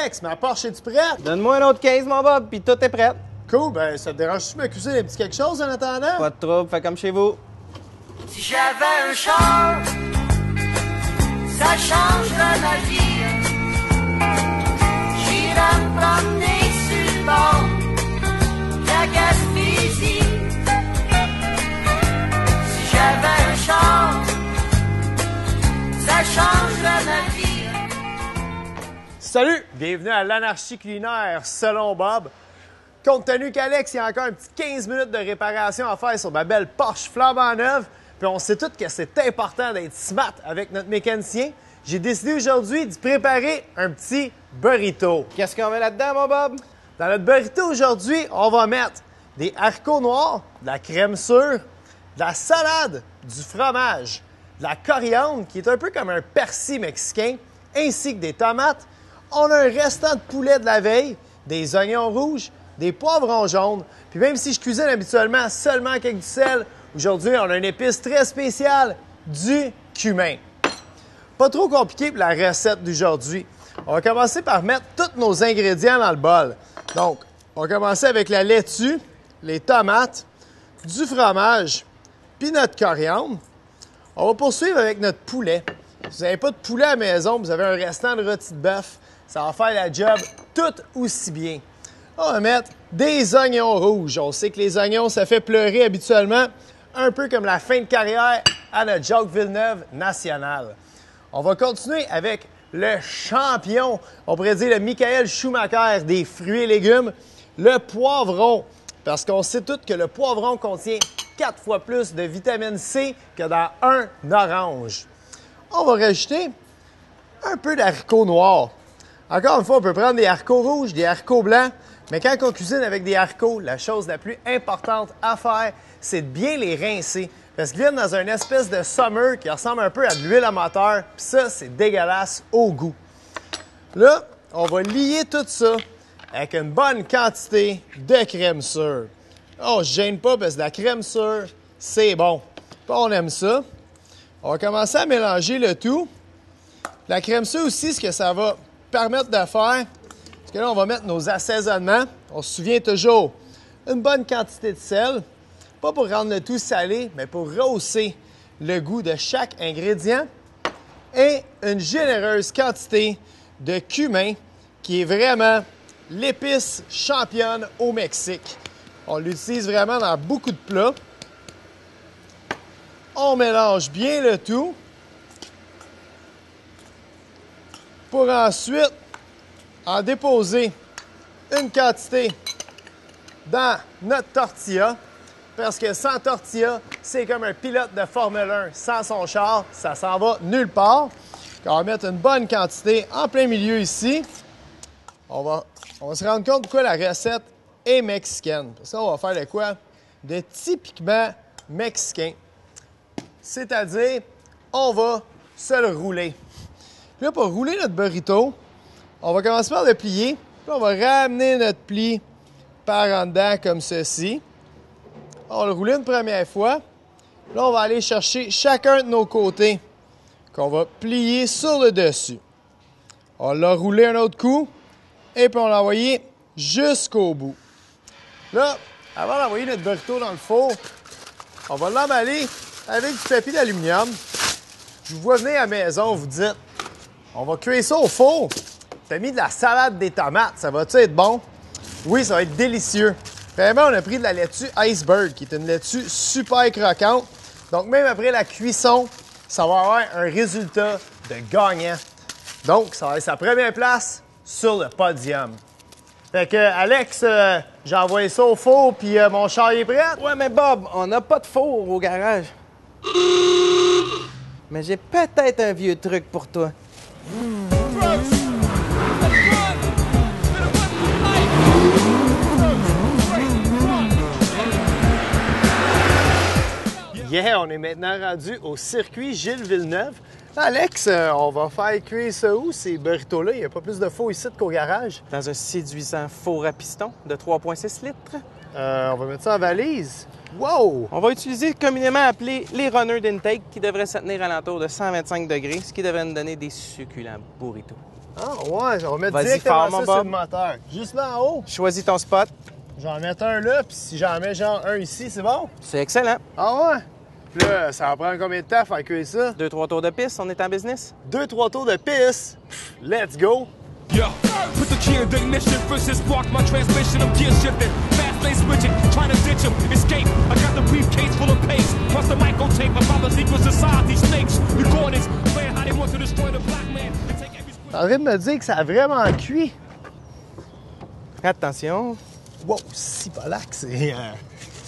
Alex, ma Porsche, es-tu prête? Donne-moi un autre 15, mon Bob, puis tout est prêt. Cool, ben ça te dérange-tu de me cuisiner un petit quelque chose en attendant? Pas de trouble, fais comme chez vous. Si j'avais un char, ça changerait ma vie. J'irais me promener sur le bord de la Gaspésie. Si j'avais un char, ça changerait ma vie. Salut! Bienvenue à l'anarchie culinaire selon Bob. Compte tenu qu'Alex, il y a encore un petit 15 minutes de réparation à faire sur ma belle Porsche flambant neuve, puis on sait tous que c'est important d'être smart avec notre mécanicien, j'ai décidé aujourd'hui d'y préparer un petit burrito. Qu'est-ce qu'on met là-dedans, mon Bob? Dans notre burrito aujourd'hui, on va mettre des haricots noirs, de la crème sûre, de la salade, du fromage, de la coriandre, qui est un peu comme un persil mexicain, ainsi que des tomates. On a un restant de poulet de la veille, des oignons rouges, des poivrons jaunes. Puis même si je cuisine habituellement seulement avec du sel, aujourd'hui, on a une épice très spéciale, du cumin. Pas trop compliqué pour la recette d'aujourd'hui. On va commencer par mettre tous nos ingrédients dans le bol. Donc, on va commencer avec la laitue, les tomates, du fromage, puis notre coriandre. On va poursuivre avec notre poulet. Si vous n'avez pas de poulet à la maison, vous avez un restant de rôti de bœuf, ça va faire la job tout aussi bien. On va mettre des oignons rouges. On sait que les oignons, ça fait pleurer habituellement, un peu comme la fin de carrière à notre Jacques Villeneuve national. On va continuer avec le champion, on pourrait dire le Michael Schumacher des fruits et légumes, le poivron. Parce qu'on sait tous que le poivron contient 4 fois plus de vitamine C que dans un orange. On va rajouter un peu d'haricots noirs. Encore une fois, on peut prendre des haricots rouges, des haricots blancs, mais quand on cuisine avec des haricots, la chose la plus importante à faire, c'est de bien les rincer. Parce qu'ils viennent dans une espèce de summer qui ressemble un peu à de l'huile à moteur, puis ça, c'est dégueulasse au goût. Là, on va lier tout ça avec une bonne quantité de crème sûre. On ne se gêne pas parce que la crème sûre, c'est bon. Puis on aime ça. On va commencer à mélanger le tout. La crème sûre aussi, ce que ça va permettre de faire, c'est que là, on va mettre nos assaisonnements. On se souvient toujours, une bonne quantité de sel, pas pour rendre le tout salé, mais pour rehausser le goût de chaque ingrédient. Et une généreuse quantité de cumin, qui est vraiment l'épice championne au Mexique. On l'utilise vraiment dans beaucoup de plats. On mélange bien le tout pour ensuite en déposer une quantité dans notre tortilla, parce que sans tortilla, c'est comme un pilote de Formule 1. Sans son char, ça s'en va nulle part. On va mettre une bonne quantité en plein milieu ici. On va se rendre compte pourquoi la recette est mexicaine. Pour ça, on va faire de quoi? De typiquement mexicain. C'est-à-dire, on va se le rouler. Puis là, pour rouler notre burrito, on va commencer par le plier. Puis on va ramener notre pli par en dedans comme ceci. On va le rouler une première fois. Là, on va aller chercher chacun de nos côtés qu'on va plier sur le dessus. On l'a roulé un autre coup et puis on l'a envoyé jusqu'au bout. Là, avant d'envoyer notre burrito dans le four, on va l'emballer avec du papier d'aluminium. Je vous vois venir à la maison, vous dites, on va cuire ça au four. T'as mis de la salade des tomates, ça va-tu être bon? Oui, ça va être délicieux. Vraiment, on a pris de la laitue iceberg, qui est une laitue super croquante. Donc, même après la cuisson, ça va avoir un résultat de gagnant. Donc, ça va être sa première place sur le podium. Fait que, Alex, j'ai envoyé ça au four, puis mon char est prêt. Ouais, mais Bob, on n'a pas de four au garage. Mais j'ai peut-être un vieux truc pour toi. Yeah, on est maintenant rendu au circuit Gilles Villeneuve. Alex, on va faire cuire ça où, ces burritos-là? Il n'y a pas plus de four ici qu'au garage. Dans un séduisant four à piston de 3,6 litres. On va mettre ça en valise. Wow! On va utiliser communément appelé les runners d'intake qui devraient se tenir à l'entour de 125 degrés, ce qui devrait nous donner des succulents burritos. Ah ouais, on va mettre Vas-y, directement fort, ça mon sur Bob. le moteur. Juste là en haut. Choisis ton spot. J'en mets un là, puis si j'en mets genre un ici, c'est bon? C'est excellent. Ah ouais? Puis là, ça va prendre combien de temps à faire cuire ça? 2-3 tours de piste, on est en business. 2-3 tours de piste. Pff, let's go! Yeah, put the key in the ignition. First it sparked my transmission. I'm gear shifting, fast lane switching, trying to ditch him, escape. I got the briefcase full of paste, plus the microtape about the secret society snakes. Recordings, playing how they want to destroy the black man and take every. T'es en train de me dire que ça a vraiment cuit? Attention, Wow, si polac, c'est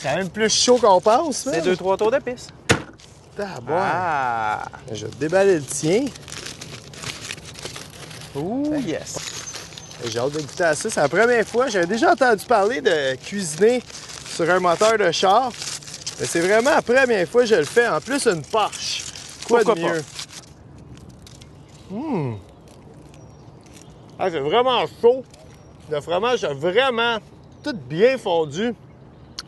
quand même plus chaud qu'on pense, c'est 2-3 tours de piste. Ah! Je vais te déballer le tien. Ouh, yes! J'ai hâte de goûter à ça. C'est la première fois. J'avais déjà entendu parler de cuisiner sur un moteur de char. Mais c'est vraiment la première fois que je le fais. En plus, une Porsche. Quoi Pourquoi de mieux? Ah, c'est vraiment chaud. Le fromage a vraiment tout bien fondu.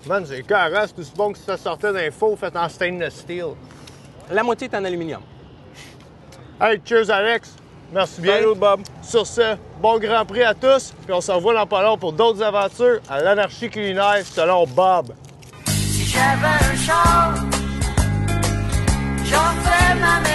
Man, c'est carré. C'est aussi bon que si ça sortait d'un four fait en stainless steel. La moitié est en aluminium. Hey, cheers Alex. Merci bien. Salut, Bob. Sur ce, bon Grand Prix à tous. Puis on se revoit dans pas long pour d'autres aventures à l'anarchie culinaire selon Bob. Si j'avais un char, j'en ferais ma maison.